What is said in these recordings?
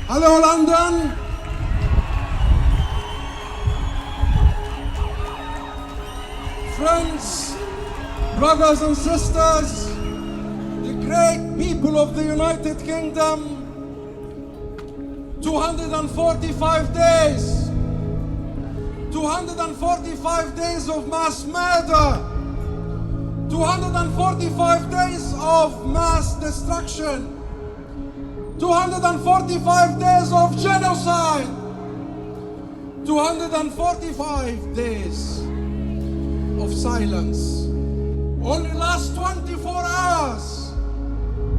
Hello, London. Friends, brothers and sisters, the great people of the United Kingdom, 245 days. 245 days of mass murder. 245 days of mass destruction. 245 days of genocide. 245 days of silence. Only last 24 hours.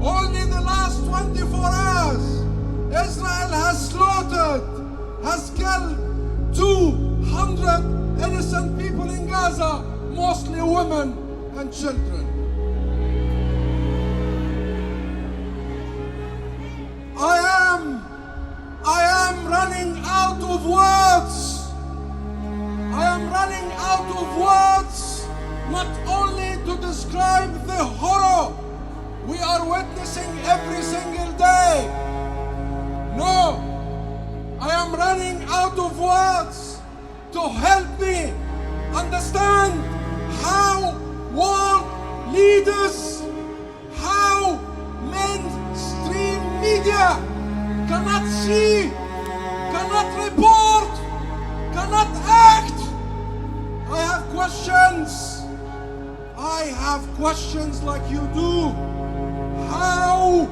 Only the last 24 hours. Israel has slaughtered, has killed 200 innocent people in Gaza, mostly women and children. I am running out of words. I am running out of words, not only to describe the horror we are witnessing every single day. No, I am running out of words to help me understand how world leaders, how mainstream media cannot see, cannot report, cannot act. I have questions. I have questions like you do. How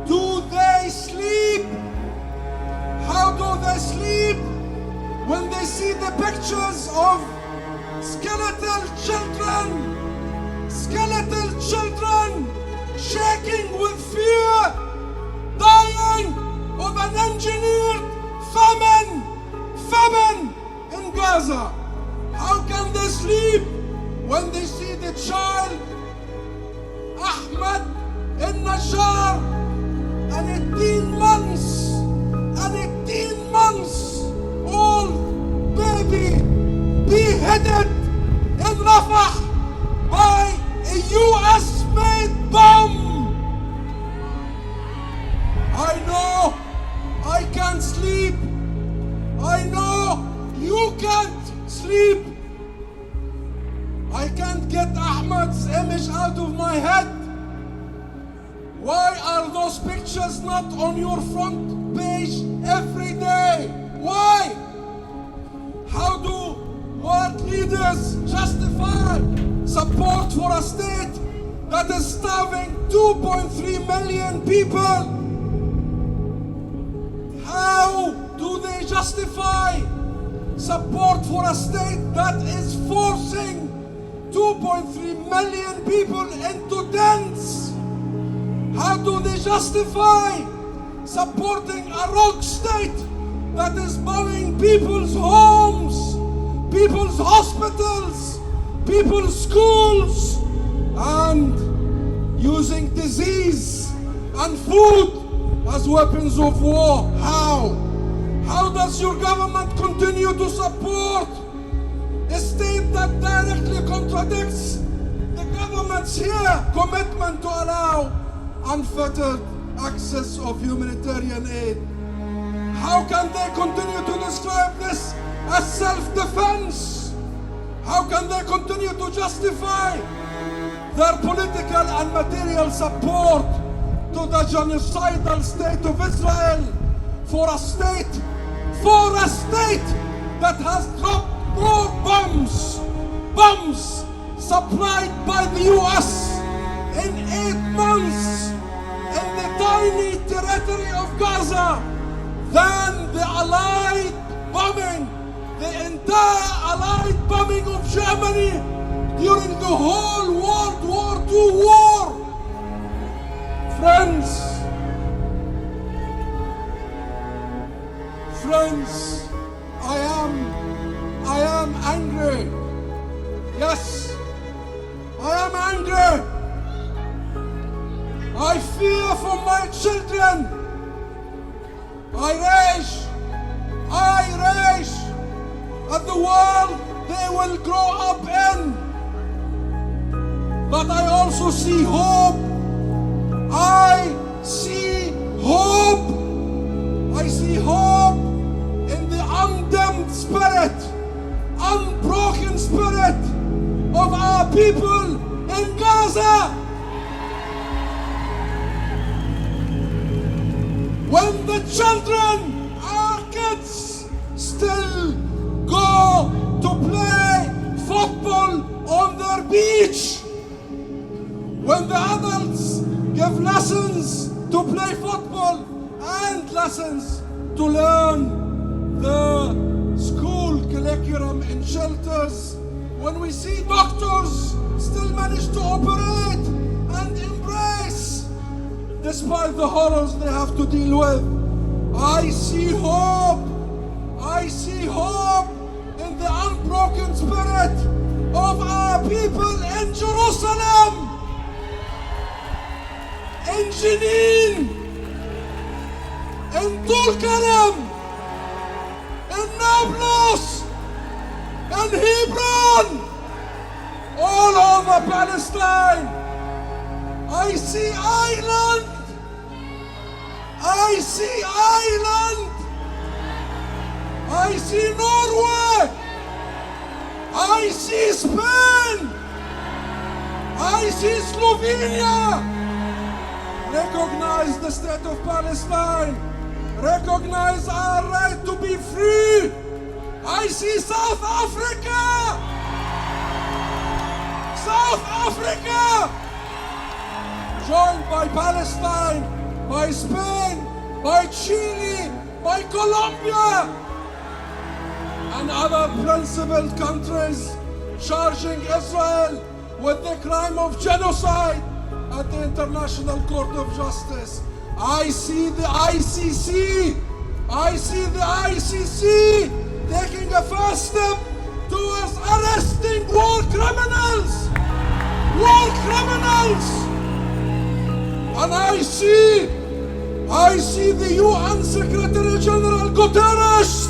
do they sleep? How do they sleep when they see the pictures of skeletal children shaking with fear, dying of an engineered famine in Gaza? How can they sleep when they see the child Ahmed al-Najjar, an 18 months old baby, beheaded in Rafah by a US-made bomb? I know I can't sleep. I know you can't sleep. I can't get Ahmed's image out of my head. Why are those pictures not on your front page every day? Why? How do world leaders justify support for a state that is starving 2.3 million people? How do they justify support for a state that is forcing 2.3 million people into tents? How do they justify supporting a rogue state that is bombing people's homes, people's hospitals, people's schools, and using disease and food as weapons of war? How? How does your government continue to support a state that directly contradicts the government's here commitment to allow unfettered access of humanitarian aid? How can they continue to describe this as self-defense? How can they continue to justify their political and material support to the genocidal state of Israel for a state that has dropped more bombs supplied by the US in 8 months in the tiny territory of Gaza than the Allied bombing, the entire Allied bombing of Germany during the whole World War II war? Friends, I am angry. Yes, I am angry. I fear for my children. I rage at the world they will grow up in. But I also see hope. I see hope. when the children, our kids, still go to play football on their beach, when the adults give lessons to play football and lessons to learn the school curriculum in shelters, when we see doctors still manage to operate and embrace despite the horrors they have to deal with, I see hope. I see hope in the unbroken spirit of our people in Jerusalem, in Jenin, in Tulkarem, in Nablus, in Hebron, all over Palestine. I see Ireland. I see Ireland. I see Norway. I see Spain. I see Slovenia. Recognize the state of Palestine. Recognize our right to be free. I see South Africa. South Africa, joined by Palestine, by Spain, by Chile, by Colombia, and other principled countries charging Israel with the crime of genocide at the International Court of Justice. I see the ICC. I see the ICC taking a first step towards arresting war criminals. War criminals. And I see the UN Secretary General Guterres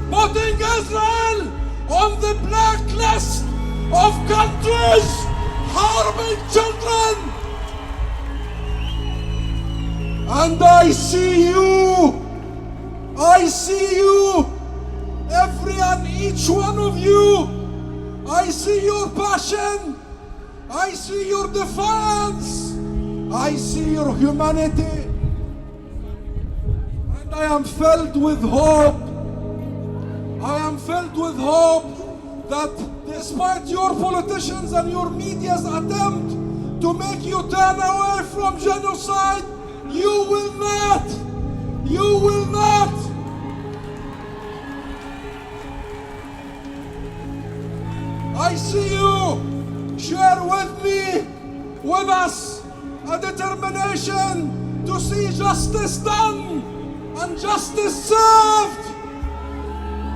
putting Israel on the blacklist of countries harming children. And I see you, every and each one of you. I see your passion. I see your defiance. I see your humanity. And I am filled with hope. I am filled with hope that despite your politicians and your media's attempt to make you turn away from genocide, you will not. You will not. I see you share with me, with us, a determination to see justice done and justice served.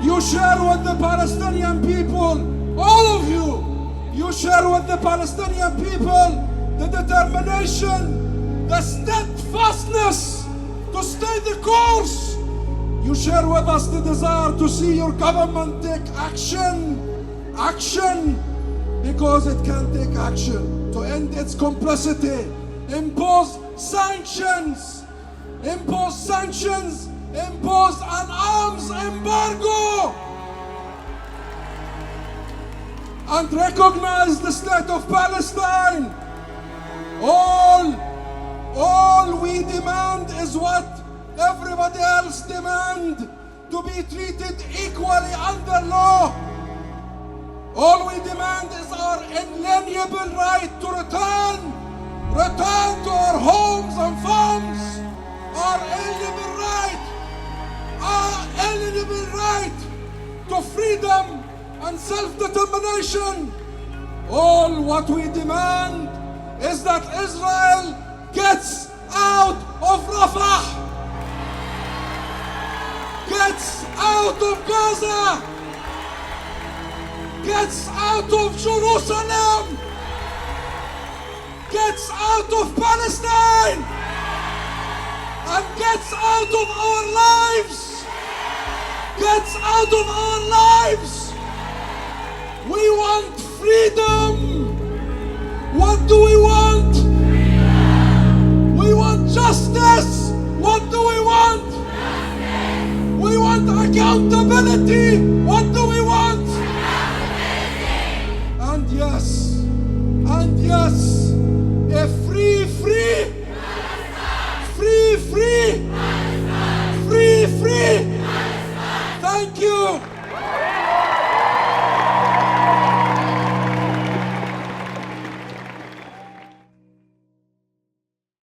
You share with the Palestinian people, all of you share with the Palestinian people the determination, the steadfastness to stay the course. You share with us the desire to see your government take action, because it can take action to end its complicity, impose sanctions, impose an arms embargo, and recognize the state of Palestine. All we demand is what everybody else demand, to be treated equally under law. All we demand is our inalienable right to return to our homes and farms, our inalienable right to freedom and self-determination. All what we demand is that Israel gets out of Rafah, gets out of Gaza, gets out of Jerusalem, gets out of Palestine, and gets out of our lives. Gets out of our lives. We want freedom. What do we want?